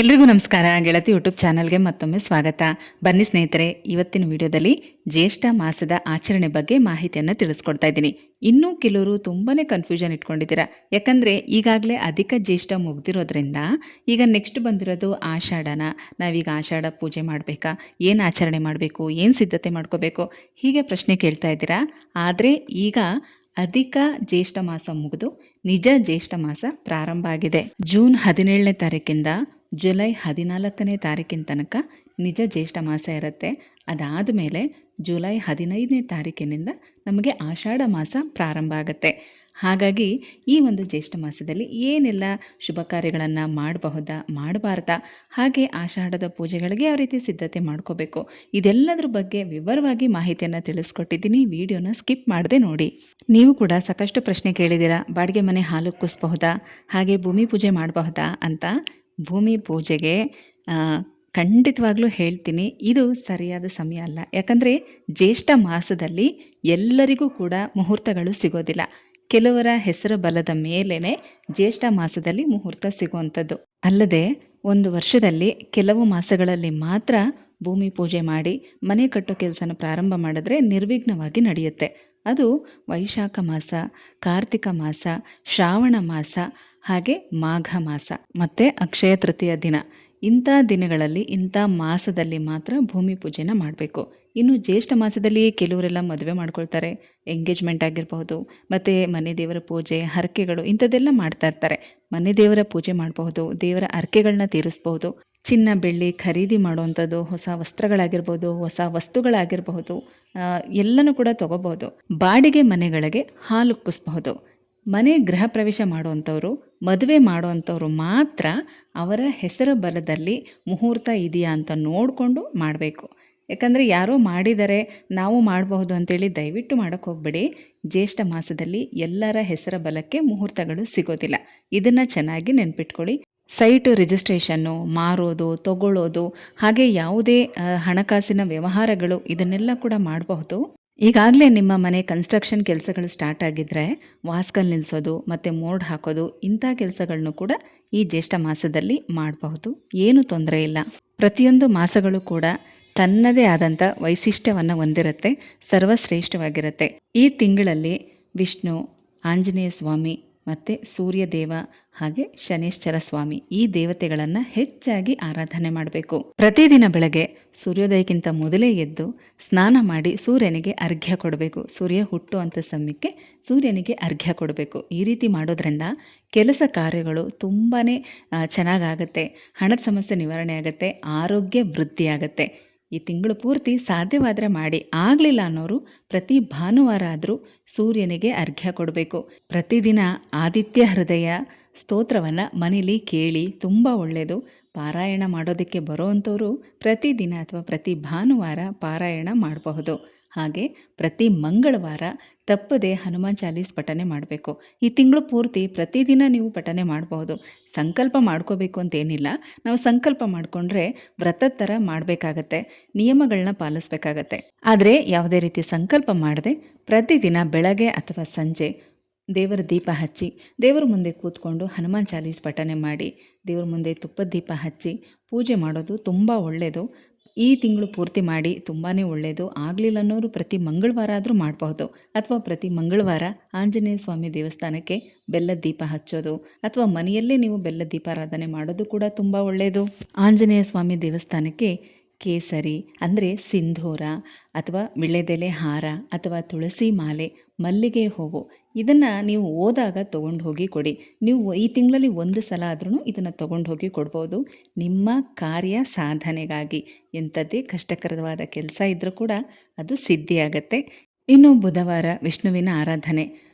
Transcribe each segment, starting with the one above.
ಎಲ್ರಿಗೂ ನಮಸ್ಕಾರ. ಗೆಳತಿ ಯೂಟ್ಯೂಬ್ ಚಾನಲ್ಗೆ ಮತ್ತೊಮ್ಮೆ ಸ್ವಾಗತ. ಬನ್ನಿ ಸ್ನೇಹಿತರೆ, ಇವತ್ತಿನ ವಿಡಿಯೋದಲ್ಲಿ ಜ್ಯೇಷ್ಠ ಮಾಸದ ಆಚರಣೆ ಬಗ್ಗೆ ಮಾಹಿತಿಯನ್ನು ತಿಳಿಸ್ಕೊಡ್ತಾ ಇದ್ದೀನಿ. ಇನ್ನೂ ಕೆಲವರು ತುಂಬಾ ಕನ್ಫ್ಯೂಷನ್ ಇಟ್ಕೊಂಡಿದ್ದೀರಾ. ಯಾಕಂದರೆ ಈಗಾಗಲೇ ಅಧಿಕ ಜ್ಯೇಷ್ಠ ಮುಗ್ದಿರೋದ್ರಿಂದ ಈಗ ನೆಕ್ಸ್ಟ್ ಬಂದಿರೋದು ಆಷಾಢನ. ನಾವೀಗ ಆಷಾಢ ಪೂಜೆ ಮಾಡಬೇಕಾ, ಏನು ಆಚರಣೆ ಮಾಡಬೇಕು, ಏನು ಸಿದ್ಧತೆ ಮಾಡ್ಕೋಬೇಕು, ಹೀಗೆ ಪ್ರಶ್ನೆ ಕೇಳ್ತಾ ಇದ್ದೀರಾ. ಆದರೆ ಈಗ ಅಧಿಕ ಜ್ಯೇಷ್ಠ ಮಾಸ ಮುಗಿದು ನಿಜ ಜ್ಯೇಷ್ಠ ಮಾಸ ಪ್ರಾರಂಭ ಆಗಿದೆ. ಜೂನ್ 17ನೇ ತಾರೀಕಿಂದ ಜುಲೈ 14ನೇ ತಾರೀಕಿನ ತನಕ ನಿಜ ಜ್ಯೇಷ್ಠ ಮಾಸ ಇರುತ್ತೆ. ಅದಾದ ಮೇಲೆ ಜುಲೈ 15ನೇ ತಾರೀಕಿನಿಂದ ನಮಗೆ ಆಷಾಢ ಮಾಸ ಪ್ರಾರಂಭ ಆಗುತ್ತೆ. ಹಾಗಾಗಿ ಈ ಒಂದು ಜ್ಯೇಷ್ಠ ಮಾಸದಲ್ಲಿ ಏನೆಲ್ಲ ಶುಭ ಕಾರ್ಯಗಳನ್ನು ಮಾಡಬಹುದಾ, ಮಾಡಬಾರ್ದಾ, ಹಾಗೆ ಆಷಾಢದ ಪೂಜೆಗಳಿಗೆ ಯಾವ ರೀತಿ ಸಿದ್ಧತೆ ಮಾಡ್ಕೋಬೇಕು, ಇದೆಲ್ಲದ್ರ ಬಗ್ಗೆ ವಿವರವಾಗಿ ಮಾಹಿತಿಯನ್ನು ತಿಳಿಸ್ಕೊಟ್ಟಿದ್ದೀನಿ. ವಿಡಿಯೋನ ಸ್ಕಿಪ್ ಮಾಡದೆ ನೋಡಿ. ನೀವು ಕೂಡ ಸಾಕಷ್ಟು ಪ್ರಶ್ನೆ ಕೇಳಿದ್ದೀರಾ. ಬಾಡಿಗೆ ಮನೆ ಹಾಲು ಕುಸ್ಬಹುದಾ, ಹಾಗೆ ಭೂಮಿ ಪೂಜೆ ಮಾಡಬಹುದಾ ಅಂತ. ಭೂಮಿ ಪೂಜೆಗೆ ಖಂಡಿತವಾಗ್ಲೂ ಹೇಳ್ತೀನಿ, ಇದು ಸರಿಯಾದ ಸಮಯ ಅಲ್ಲ. ಯಾಕಂದರೆ ಜ್ಯೇಷ್ಠ ಮಾಸದಲ್ಲಿ ಎಲ್ಲರಿಗೂ ಕೂಡ ಮುಹೂರ್ತಗಳು ಸಿಗೋದಿಲ್ಲ. ಕೆಲವರ ಹೆಸರು ಬಲದ ಮೇಲೇ ಜ್ಯೇಷ್ಠ ಮಾಸದಲ್ಲಿ ಮುಹೂರ್ತ ಸಿಗುವಂಥದ್ದು. ಅಲ್ಲದೆ ಒಂದು ವರ್ಷದಲ್ಲಿ ಕೆಲವು ಮಾಸಗಳಲ್ಲಿ ಮಾತ್ರ ಭೂಮಿ ಪೂಜೆ ಮಾಡಿ ಮನೆ ಕಟ್ಟೋ ಕೆಲಸನ ಪ್ರಾರಂಭ ಮಾಡಿದ್ರೆ ನಿರ್ವಿಘ್ನವಾಗಿ ನಡೆಯುತ್ತೆ. ಅದು ವೈಶಾಖ ಮಾಸ, ಕಾರ್ತಿಕ ಮಾಸ, ಶ್ರಾವಣ ಮಾಸ, ಹಾಗೆ ಮಾಘ ಮಾಸ ಮತ್ತು ಅಕ್ಷಯ ತೃತೀಯ ದಿನ. ಇಂಥ ದಿನಗಳಲ್ಲಿ, ಇಂಥ ಮಾಸದಲ್ಲಿ ಮಾತ್ರ ಭೂಮಿ ಪೂಜೆನ ಮಾಡಬೇಕು. ಇನ್ನು ಜ್ಯೇಷ್ಠ ಮಾಸದಲ್ಲಿ ಕೆಲವರೆಲ್ಲ ಮದುವೆ ಮಾಡ್ಕೊಳ್ತಾರೆ, ಎಂಗೇಜ್ಮೆಂಟ್ ಆಗಿರಬಹುದು, ಮತ್ತು ಮನೆ ದೇವರ ಪೂಜೆ, ಹರಕೆಗಳು ಇಂಥದ್ದೆಲ್ಲ ಮಾಡ್ತಾ ಇರ್ತಾರೆ. ಮನೆ ದೇವರ ಪೂಜೆ ಮಾಡಬಹುದು, ದೇವರ ಹರಕೆಗಳನ್ನ ತೀರಿಸ್ಬಹುದು, ಚಿನ್ನ ಬೆಳ್ಳಿ ಖರೀದಿ ಮಾಡುವಂಥದ್ದು, ಹೊಸ ವಸ್ತ್ರಗಳಾಗಿರ್ಬೋದು, ಹೊಸ ವಸ್ತುಗಳಾಗಿರಬಹುದು, ಎಲ್ಲನೂ ಕೂಡ ತಗೋಬಹುದು. ಬಾಡಿಗೆ ಮನೆಗಳಿಗೆ ಹಾಲು ಕುಸ್ಬಹುದು. ಮನೆ ಗೃಹ ಪ್ರವೇಶ ಮಾಡುವಂಥವ್ರು, ಮದುವೆ ಮಾಡುವಂಥವ್ರು ಮಾತ್ರ ಅವರ ಹೆಸರು ಬಲದಲ್ಲಿ ಮುಹೂರ್ತ ಇದೆಯಾ ಅಂತ ನೋಡಿಕೊಂಡು ಮಾಡಬೇಕು. ಯಾಕಂದರೆ ಯಾರೋ ಮಾಡಿದರೆ ನಾವು ಮಾಡಬಹುದು ಅಂತೇಳಿ ದಯವಿಟ್ಟು ಮಾಡೋಕ್ಕೆ ಹೋಗ್ಬೇಡಿ. ಜ್ಯೇಷ್ಠ ಮಾಸದಲ್ಲಿ ಎಲ್ಲರ ಹೆಸರ ಬಲಕ್ಕೆ ಮುಹೂರ್ತಗಳು ಸಿಗೋದಿಲ್ಲ. ಇದನ್ನು ಚೆನ್ನಾಗಿ ನೆನ್ಪಿಟ್ಕೊಳ್ಳಿ. ಸೈಟು ರಿಜಿಸ್ಟ್ರೇಷನ್ನು, ಮಾರೋದು, ತಗೊಳ್ಳೋದು, ಹಾಗೆ ಯಾವುದೇ ಹಣಕಾಸಿನ ವ್ಯವಹಾರಗಳು ಇದನ್ನೆಲ್ಲ ಕೂಡ ಮಾಡಬಹುದು. ಈಗಾಗಲೇ ನಿಮ್ಮ ಮನೆ ಕನ್ಸ್ಟ್ರಕ್ಷನ್ ಕೆಲಸಗಳು ಸ್ಟಾರ್ಟ್ ಆಗಿದ್ದರೆ ವಾಸ್ಕಲ್ ನಿಲ್ಲಿಸೋದು ಮತ್ತು ಮೋಲ್ಡ್ ಹಾಕೋದು, ಇಂಥ ಕೆಲಸಗಳನ್ನು ಕೂಡ ಈ ಜ್ಯೇಷ್ಠ ಮಾಸದಲ್ಲಿ ಮಾಡಬಹುದು. ಏನು ತೊಂದರೆ ಇಲ್ಲ. ಪ್ರತಿಯೊಂದು ಮಾಸಗಳು ಕೂಡ ತನ್ನದೇ ಆದಂಥ ವೈಶಿಷ್ಟ್ಯವನ್ನು ಹೊಂದಿರುತ್ತೆ, ಸರ್ವಶ್ರೇಷ್ಠವಾಗಿರುತ್ತೆ. ಈ ತಿಂಗಳಲ್ಲಿ ವಿಷ್ಣು, ಆಂಜನೇಯ ಸ್ವಾಮಿ ಮತ್ತು ಸೂರ್ಯದೇವ ಹಾಗೆ ಶನೇಶ್ವರ ಸ್ವಾಮಿ ಈ ದೇವತೆಗಳನ್ನು ಹೆಚ್ಚಾಗಿ ಆರಾಧನೆ ಮಾಡಬೇಕು. ಪ್ರತಿದಿನ ಬೆಳಗ್ಗೆ ಸೂರ್ಯೋದಯಕ್ಕಿಂತ ಮೊದಲೇ ಎದ್ದು ಸ್ನಾನ ಮಾಡಿ ಸೂರ್ಯನಿಗೆ ಅರ್ಘ್ಯ ಕೊಡಬೇಕು. ಸೂರ್ಯ ಹುಟ್ಟುವಂಥ ಸಮಯಕ್ಕೆ ಸೂರ್ಯನಿಗೆ ಅರ್ಘ್ಯ ಕೊಡಬೇಕು. ಈ ರೀತಿ ಮಾಡೋದ್ರಿಂದ ಕೆಲಸ ಕಾರ್ಯಗಳು ತುಂಬಾ ಚೆನ್ನಾಗಾಗುತ್ತೆ, ಹಣದ ಸಮಸ್ಯೆ ನಿವಾರಣೆ ಆಗುತ್ತೆ, ಆರೋಗ್ಯ ವೃದ್ಧಿ ಆಗುತ್ತೆ. ಈ ತಿಂಗಳು ಪೂರ್ತಿ ಸಾಧ್ಯವಾದರೆ ಮಾಡಿ. ಆಗಲಿಲ್ಲ ಅನ್ನೋರು ಪ್ರತಿ ಭಾನುವಾರ ಆದರೂ ಸೂರ್ಯನಿಗೆ ಅರ್ಘ್ಯ ಕೊಡಬೇಕು. ಪ್ರತಿದಿನ ಆದಿತ್ಯ ಹೃದಯ ಸ್ತೋತ್ರವನ್ನು ಮನೇಲಿ ಕೇಳಿ, ತುಂಬ ಒಳ್ಳೆಯದು. ಪಾರಾಯಣ ಮಾಡೋದಕ್ಕೆ ಬರೋವಂಥವ್ರು ಪ್ರತಿದಿನ ಅಥವಾ ಪ್ರತಿ ಭಾನುವಾರ ಪಾರಾಯಣ ಮಾಡಬಹುದು. ಹಾಗೆ ಪ್ರತಿ ಮಂಗಳವಾರ ತಪ್ಪದೆ ಹನುಮಾನ್ ಚಾಲೀಸ್ ಪಠನೆ ಮಾಡಬೇಕು. ಈ ತಿಂಗಳು ಪೂರ್ತಿ ಪ್ರತಿದಿನ ನೀವು ಪಠನೆ ಮಾಡಬಹುದು. ಸಂಕಲ್ಪ ಮಾಡ್ಕೋಬೇಕು ಅಂತೇನಿಲ್ಲ. ನಾವು ಸಂಕಲ್ಪ ಮಾಡಿಕೊಂಡ್ರೆ ವ್ರತದ ಥರ ಮಾಡಬೇಕಾಗತ್ತೆ, ನಿಯಮಗಳನ್ನ ಪಾಲಿಸ್ಬೇಕಾಗತ್ತೆ. ಆದರೆ ಯಾವುದೇ ರೀತಿ ಸಂಕಲ್ಪ ಮಾಡದೆ ಪ್ರತಿದಿನ ಬೆಳಗ್ಗೆ ಅಥವಾ ಸಂಜೆ ದೇವರ ದೀಪ ಹಚ್ಚಿ, ದೇವರ ಮುಂದೆ ಕೂತ್ಕೊಂಡು ಹನುಮಾನ್ ಚಾಲೀಸ್ ಪಠನೆ ಮಾಡಿ, ದೇವರ ಮುಂದೆ ತುಪ್ಪದ ದೀಪ ಹಚ್ಚಿ ಪೂಜೆ ಮಾಡೋದು ತುಂಬ ಒಳ್ಳೆಯದು. ಈ ತಿಂಗಳು ಪೂರ್ತಿ ಮಾಡಿ, ತುಂಬಾ ಒಳ್ಳೆಯದು. ಆಗಲಿಲ್ಲ ಅನ್ನೋರು ಪ್ರತಿ ಮಂಗಳವಾರ ಆದರೂ ಮಾಡಬಹುದು. ಅಥವಾ ಪ್ರತಿ ಮಂಗಳವಾರ ಆಂಜನೇಯ ಸ್ವಾಮಿ ದೇವಸ್ಥಾನಕ್ಕೆ ಬೆಲ್ಲದ ದೀಪ ಹಚ್ಚೋದು, ಅಥವಾ ಮನೆಯಲ್ಲೇ ನೀವು ಬೆಲ್ಲದ ದೀಪಾರಾಧನೆ ಮಾಡೋದು ಕೂಡ ತುಂಬ ಒಳ್ಳೆಯದು. ಆಂಜನೇಯ ಸ್ವಾಮಿ ದೇವಸ್ಥಾನಕ್ಕೆ ಕೇಸರಿ ಅಂದರೆ ಸಿಂಧೂರ, ಅಥವಾ ವಿಳ್ಯದೆಲೆ ಹಾರ, ಅಥವಾ ತುಳಸಿ ಮಾಲೆ, ಮಲ್ಲಿಗೆ ಹೂವು ಇದನ್ನು ನೀವು ಹೋದಾಗ ತೊಗೊಂಡು ಹೋಗಿ ಕೊಡಿ. ನೀವು ಈ ತಿಂಗಳಲ್ಲಿ ಒಂದು ಸಲ ಆದ್ರೂ ಇದನ್ನು ತೊಗೊಂಡು ಹೋಗಿ ಕೊಡ್ಬೋದು. ನಿಮ್ಮ ಕಾರ್ಯ ಸಾಧನೆಗಾಗಿ ಎಂಥದ್ದೇ ಕಷ್ಟಕರವಾದ ಕೆಲಸ ಇದ್ದರೂ ಕೂಡ ಅದು ಸಿದ್ಧಿಯಾಗತ್ತೆ. ಇನ್ನು ಬುಧವಾರ ವಿಷ್ಣುವಿನ ಆರಾಧನೆ,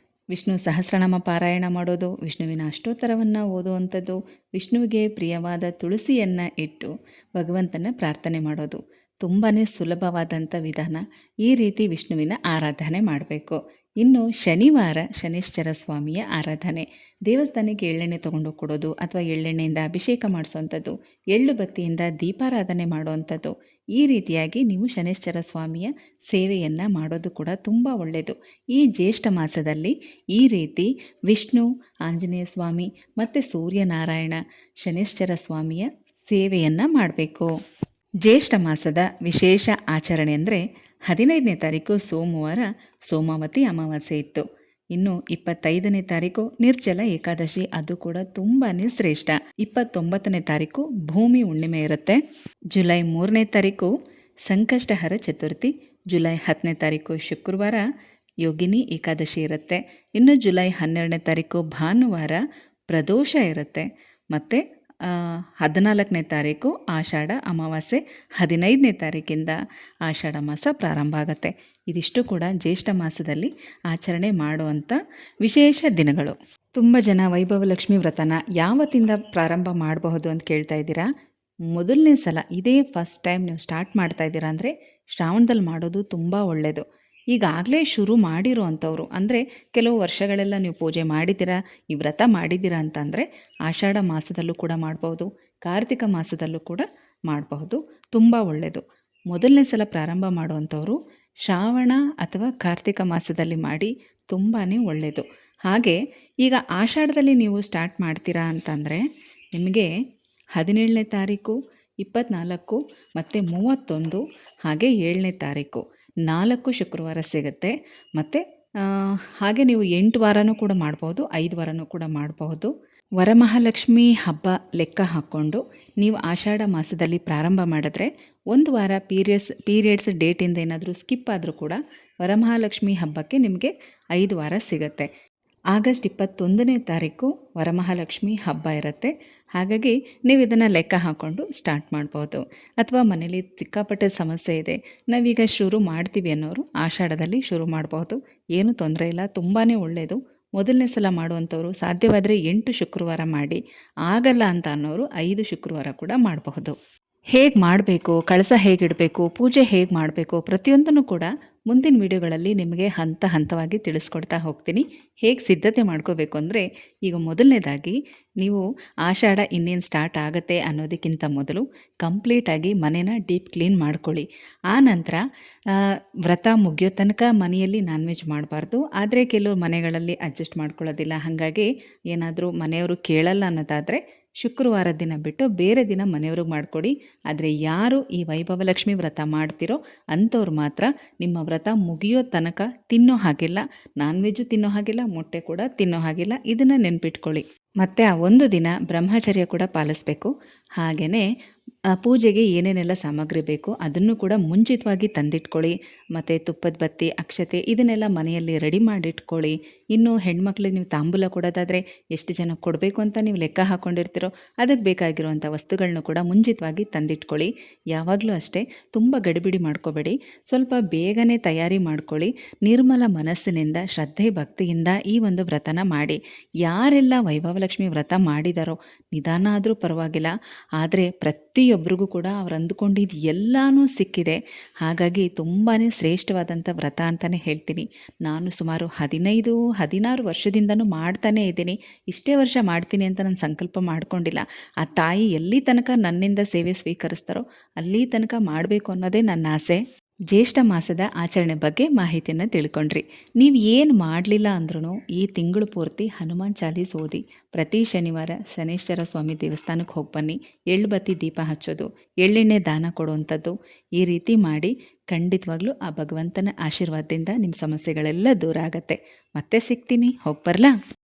ವಿಷ್ಣು ಸಹಸ್ರನಾಮ ಪಾರಾಯಣ ಮಾಡೋದು, ವಿಷ್ಣುವಿನ ಅಷ್ಟೋತ್ತರವನ್ನು ಓದುವಂಥದ್ದು, ವಿಷ್ಣುವಿಗೆ ಪ್ರಿಯವಾದ ತುಳಸಿಯನ್ನು ಇಟ್ಟು ಭಗವಂತನ ಪ್ರಾರ್ಥನೆ ಮಾಡೋದು ತುಂಬಾ ಸುಲಭವಾದಂಥ ವಿಧಾನ. ಈ ರೀತಿ ವಿಷ್ಣುವಿನ ಆರಾಧನೆ ಮಾಡಬೇಕು. ಇನ್ನು ಶನಿವಾರ ಶನೇಶ್ವರ ಸ್ವಾಮಿಯ ಆರಾಧನೆ, ದೇವಸ್ಥಾನಕ್ಕೆ ಎಳ್ಳೆಣ್ಣೆ ತೊಗೊಂಡು ಕೊಡೋದು, ಅಥವಾ ಎಳ್ಳೆಣ್ಣೆಯಿಂದ ಅಭಿಷೇಕ ಮಾಡಿಸೋವಂಥದ್ದು, ಎಳ್ಳು ಬತ್ತಿಯಿಂದ ದೀಪಾರಾಧನೆ ಮಾಡುವಂಥದ್ದು, ಈ ರೀತಿಯಾಗಿ ನೀವು ಶನೇಶ್ವರ ಸ್ವಾಮಿಯ ಸೇವೆಯನ್ನು ಮಾಡೋದು ಕೂಡ ತುಂಬ ಒಳ್ಳೆಯದು. ಈ ಜ್ಯೇಷ್ಠ ಮಾಸದಲ್ಲಿ ಈ ರೀತಿ ವಿಷ್ಣು, ಆಂಜನೇಯ ಸ್ವಾಮಿ ಮತ್ತು ಸೂರ್ಯನಾರಾಯಣ, ಶನೇಶ್ವರ ಸ್ವಾಮಿಯ ಸೇವೆಯನ್ನು ಮಾಡಬೇಕು. ಜ್ಯೇಷ್ಠ ಮಾಸದ ವಿಶೇಷ ಆಚರಣೆ ಅಂದರೆ 15ನೇ ತಾರೀಕು ಸೋಮವಾರ ಸೋಮಾವತಿ ಅಮಾವಾಸ್ಯೆ ಇತ್ತು. ಇನ್ನು 25ನೇ ತಾರೀಕು ನಿರ್ಜಲ ಏಕಾದಶಿ, ಅದು ಕೂಡ ತುಂಬಾ ಶ್ರೇಷ್ಠ. 29ನೇ ತಾರೀಕು ಭೂಮಿ ಹುಣ್ಣಿಮೆ ಇರುತ್ತೆ. ಜುಲೈ 3ನೇ ತಾರೀಕು ಸಂಕಷ್ಟಹರ ಚತುರ್ಥಿ. ಜುಲೈ 10ನೇ ತಾರೀಕು ಶುಕ್ರವಾರ ಯೋಗಿನಿ ಏಕಾದಶಿ ಇರುತ್ತೆ. ಇನ್ನು ಜುಲೈ 12ನೇ ತಾರೀಕು ಭಾನುವಾರ ಪ್ರದೋಷ ಇರುತ್ತೆ. ಮತ್ತು 14ನೇ ತಾರೀಕು ಆಷಾಢ ಅಮಾವಾಸ್ಯೆ. 15ನೇ ತಾರೀಕಿಂದ ಆಷಾಢ ಮಾಸ ಪ್ರಾರಂಭ ಆಗುತ್ತೆ. ಇದಿಷ್ಟು ಕೂಡ ಜ್ಯೇಷ್ಠ ಮಾಸದಲ್ಲಿ ಆಚರಣೆ ಮಾಡುವಂಥ ವಿಶೇಷ ದಿನಗಳು. ತುಂಬ ಜನ ವೈಭವಲಕ್ಷ್ಮಿ ವ್ರತನ ಯಾವತ್ತಿಂದ ಪ್ರಾರಂಭ ಮಾಡಬಹುದು ಅಂತ ಕೇಳ್ತಾ ಇದ್ದೀರಾ. ಮೊದಲನೇ ಸಲ ಇದೇ ಫಸ್ಟ್ ಟೈಮ್ ನೀವು ಸ್ಟಾರ್ಟ್ ಮಾಡ್ತಾ ಇದ್ದೀರಾ ಅಂದರೆ ಶ್ರಾವಣದಲ್ಲಿ ಮಾಡೋದು ತುಂಬ ಒಳ್ಳೆಯದು. ಈಗಾಗಲೇ ಶುರು ಮಾಡಿರೋ ಅಂಥವ್ರು, ಅಂದರೆ ಕೆಲವು ವರ್ಷಗಳೆಲ್ಲ ನೀವು ಪೂಜೆ ಮಾಡಿದ್ದೀರಾ, ಈ ವ್ರತ ಮಾಡಿದ್ದೀರಾ ಅಂತಂದರೆ ಆಷಾಢ ಮಾಸದಲ್ಲೂ ಕೂಡ ಮಾಡ್ಬೋದು, ಕಾರ್ತಿಕ ಮಾಸದಲ್ಲೂ ಕೂಡ ಮಾಡಬಹುದು. ತುಂಬ ಒಳ್ಳೆಯದು. ಮೊದಲನೇ ಸಲ ಪ್ರಾರಂಭ ಮಾಡುವಂಥವ್ರು ಶ್ರಾವಣ ಅಥವಾ ಕಾರ್ತಿಕ ಮಾಸದಲ್ಲಿ ಮಾಡಿ, ತುಂಬಾ ಒಳ್ಳೆಯದು. ಹಾಗೆ ಈಗ ಆಷಾಢದಲ್ಲಿ ನೀವು ಸ್ಟಾರ್ಟ್ ಮಾಡ್ತೀರಾ ಅಂತಂದರೆ ನಿಮಗೆ 17ನೇ ತಾರೀಕು, 24 ಮತ್ತು 31 ಹಾಗೆ 7ನೇ ತಾರೀಕು 4 ಶುಕ್ರವಾರ ಸಿಗುತ್ತೆ. ಮತ್ತು ಹಾಗೆ ನೀವು 8 ವಾರನೂ ಕೂಡ ಮಾಡ್ಬೋದು, 5 ವಾರನೂ ಕೂಡ ಮಾಡಬಹುದು. ವರಮಹಾಲಕ್ಷ್ಮಿ ಹಬ್ಬ ಲೆಕ್ಕ ಹಾಕ್ಕೊಂಡು ನೀವು ಆಷಾಢ ಮಾಸದಲ್ಲಿ ಪ್ರಾರಂಭ ಮಾಡಿದ್ರೆ 1 ವಾರ ಪೀರಿಯಡ್ಸ್ ಡೇಟಿಂದ ಏನಾದರೂ ಸ್ಕಿಪ್ ಆದರೂ ಕೂಡ ವರಮಹಾಲಕ್ಷ್ಮಿ ಹಬ್ಬಕ್ಕೆ ನಿಮಗೆ 5 ವಾರ ಸಿಗುತ್ತೆ. ಆಗಸ್ಟ್ 21ನೇ ತಾರೀಕು ವರಮಹಾಲಕ್ಷ್ಮಿ ಹಬ್ಬ ಇರುತ್ತೆ. ಹಾಗಾಗಿ ನೀವು ಇದನ್ನು ಲೆಕ್ಕ ಹಾಕ್ಕೊಂಡು ಸ್ಟಾರ್ಟ್ ಮಾಡ್ಬೋದು. ಅಥವಾ ಮನೇಲಿ ಸಿಕ್ಕಾಪಟ್ಟೆ ಸಮಸ್ಯೆ ಇದೆ, ನಾವೀಗ ಶುರು ಮಾಡ್ತೀವಿ ಅನ್ನೋರು ಆಷಾಢದಲ್ಲಿ ಶುರು ಮಾಡಬಹುದು. ಏನೂ ತೊಂದರೆ ಇಲ್ಲ, ತುಂಬಾ ಒಳ್ಳೆಯದು. ಮೊದಲನೇ ಸಲ ಮಾಡುವಂಥವ್ರು ಸಾಧ್ಯವಾದರೆ 8 ಶುಕ್ರವಾರ ಮಾಡಿ, ಆಗಲ್ಲ ಅಂತ ಅನ್ನೋರು 5 ಶುಕ್ರವಾರ ಕೂಡ ಮಾಡಬಹುದು. ಹೇಗೆ ಮಾಡಬೇಕು, ಕಳಸ ಹೇಗಿಡಬೇಕು, ಪೂಜೆ ಹೇಗೆ ಮಾಡಬೇಕು, ಪ್ರತಿಯೊಂದನ್ನು ಕೂಡ ಮುಂದಿನ ವಿಡಿಯೋಗಳಲ್ಲಿ ನಿಮಗೆ ಹಂತ ಹಂತವಾಗಿ ತಿಳಿಸ್ಕೊಡ್ತಾ ಹೋಗ್ತೀನಿ. ಹೇಗೆ ಸಿದ್ಧತೆ ಮಾಡ್ಕೋಬೇಕು ಅಂದರೆ, ಈಗ ಮೊದಲನೇದಾಗಿ ನೀವು ಆಷಾಢ ಇನ್ನೇನು ಸ್ಟಾರ್ಟ್ ಆಗುತ್ತೆ ಅನ್ನೋದಕ್ಕಿಂತ ಮೊದಲು ಕಂಪ್ಲೀಟಾಗಿ ಮನೇನ ಡೀಪ್ ಕ್ಲೀನ್ ಮಾಡ್ಕೊಳ್ಳಿ. ಆ ನಂತರ ವ್ರತ ಮುಗಿಯೋ ತನಕ ಮನೆಯಲ್ಲಿ ನಾನ್ ವೆಜ್ ಮಾಡಬಾರ್ದು. ಆದರೆ ಕೆಲವು ಮನೆಗಳಲ್ಲಿ ಅಡ್ಜಸ್ಟ್ ಮಾಡ್ಕೊಳ್ಳೋದಿಲ್ಲ, ಹಾಗಾಗಿ ಏನಾದರೂ ಮನೆಯವರು ಕೇಳಲ್ಲ ಅನ್ನೋದಾದರೆ ಶುಕ್ರವಾರ ದಿನ ಬಿಟ್ಟು ಬೇರೆ ದಿನ ಮನೆಯವ್ರಿಗೆ ಮಾಡಿಕೊಡಿ. ಆದರೆ ಯಾರು ಈ ವೈಭವಲಕ್ಷ್ಮಿ ವ್ರತ ಮಾಡ್ತಿರೋ ಅಂಥವ್ರು ಮಾತ್ರ ನಿಮ್ಮ ವ್ರತ ಮುಗಿಯೋ ತನಕ ತಿನ್ನೋ ಹಾಗಿಲ್ಲ, ನಾನ್ ವೆಜ್ಜು ತಿನ್ನೋ ಹಾಗಿಲ್ಲ, ಮೊಟ್ಟೆ ಕೂಡ ತಿನ್ನೋ ಹಾಗಿಲ್ಲ. ಇದನ್ನು ನೆನ್ಪಿಟ್ಕೊಳ್ಳಿ. ಮತ್ತು ಆ ಒಂದು ದಿನ ಬ್ರಹ್ಮಚರ್ಯ ಕೂಡ ಪಾಲಿಸಬೇಕು. ಹಾಗೆಯೇ ಪೂಜೆಗೆ ಏನೇನೆಲ್ಲ ಸಾಮಗ್ರಿ ಬೇಕು ಅದನ್ನು ಕೂಡ ಮುಂಚಿತವಾಗಿ ತಂದಿಟ್ಕೊಳ್ಳಿ. ಮತ್ತು ತುಪ್ಪದ ಬತ್ತಿ, ಅಕ್ಷತೆ ಇದನ್ನೆಲ್ಲ ಮನೆಯಲ್ಲಿ ರೆಡಿ ಮಾಡಿಟ್ಕೊಳ್ಳಿ. ಇನ್ನು ಹೆಣ್ಮಕ್ಳಿಗೆ ನೀವು ತಾಂಬೂಲ ಕೊಡೋದಾದರೆ ಎಷ್ಟು ಜನ ಕೊಡಬೇಕು ಅಂತ ನೀವು ಲೆಕ್ಕ ಹಾಕ್ಕೊಂಡಿರ್ತೀರೋ ಅದಕ್ಕೆ ಬೇಕಾಗಿರುವಂಥ ವಸ್ತುಗಳನ್ನೂ ಕೂಡ ಮುಂಚಿತವಾಗಿ ತಂದಿಟ್ಕೊಳ್ಳಿ. ಯಾವಾಗಲೂ ಅಷ್ಟೇ, ತುಂಬ ಗಡಿಬಿಡಿ ಮಾಡ್ಕೋಬೇಡಿ, ಸ್ವಲ್ಪ ಬೇಗನೆ ತಯಾರಿ ಮಾಡ್ಕೊಳ್ಳಿ. ನಿರ್ಮಲ ಮನಸ್ಸಿನಿಂದ ಶ್ರದ್ಧೆ ಭಕ್ತಿಯಿಂದ ಈ ಒಂದು ವ್ರತನ ಮಾಡಿ. ಯಾರೆಲ್ಲ ವೈಭವಲಕ್ಷ್ಮಿ ವ್ರತ ಮಾಡಿದಾರೋ ನಿಧಾನ ಆದರೂ ಪರವಾಗಿಲ್ಲ, ಆದರೆ ಪ್ರತಿಯೊಬ್ಬರಿಗೂ ಕೂಡ ಅವ್ರು ಅಂದುಕೊಂಡಿದ್ದು ಎಲ್ಲನೂ ಸಿಕ್ಕಿದೆ. ಹಾಗಾಗಿ ತುಂಬಾ ಶ್ರೇಷ್ಠವಾದಂಥ ವ್ರತ ಅಂತಲೇ ಹೇಳ್ತೀನಿ. ನಾನು ಸುಮಾರು 15-16 ವರ್ಷದಿಂದನೂ ಮಾಡ್ತಾನೇ ಇದ್ದೀನಿ. ಇಷ್ಟೇ ವರ್ಷ ಮಾಡ್ತೀನಿ ಅಂತ ನಾನು ಸಂಕಲ್ಪ ಮಾಡ್ಕೊಂಡಿಲ್ಲ. ಆ ತಾಯಿ ಎಲ್ಲಿ ತನಕ ನನ್ನಿಂದ ಸೇವೆ ಸ್ವೀಕರಿಸ್ತಾರೋ ಅಲ್ಲಿ ತನಕ ಮಾಡಬೇಕು ಅನ್ನೋದೇ ನನ್ನ ಆಸೆ. ಜ್ಯೇಷ್ಠ ಮಾಸದ ಆಚರಣೆ ಬಗ್ಗೆ ಮಾಹಿತಿಯನ್ನು ತಿಳ್ಕೊಂಡ್ರಿ. ನೀವು ಏನು ಮಾಡಲಿಲ್ಲ ಅಂದ್ರೂ ಈ ತಿಂಗಳು ಪೂರ್ತಿ ಹನುಮಾನ್ ಚಾಲೀಸ್ ಓದಿ, ಪ್ರತಿ ಶನಿವಾರ ಶನೇಶ್ವರ ಸ್ವಾಮಿ ದೇವಸ್ಥಾನಕ್ಕೆ ಹೋಗಿ ಬನ್ನಿ, ಎಳ್ಳುಬತ್ತಿ ದೀಪ ಹಚ್ಚೋದು, ಎಳ್ಳೆಣ್ಣೆ ದಾನ ಕೊಡುವಂಥದ್ದು, ಈ ರೀತಿ ಮಾಡಿ ಖಂಡಿತವಾಗ್ಲೂ ಆ ಭಗವಂತನ ಆಶೀರ್ವಾದದಿಂದ ನಿಮ್ಮ ಸಮಸ್ಯೆಗಳೆಲ್ಲ ದೂರ ಆಗುತ್ತೆ. ಮತ್ತೆ ಸಿಗ್ತೀನಿ, ಹೋಗಿ ಬರಲಾ?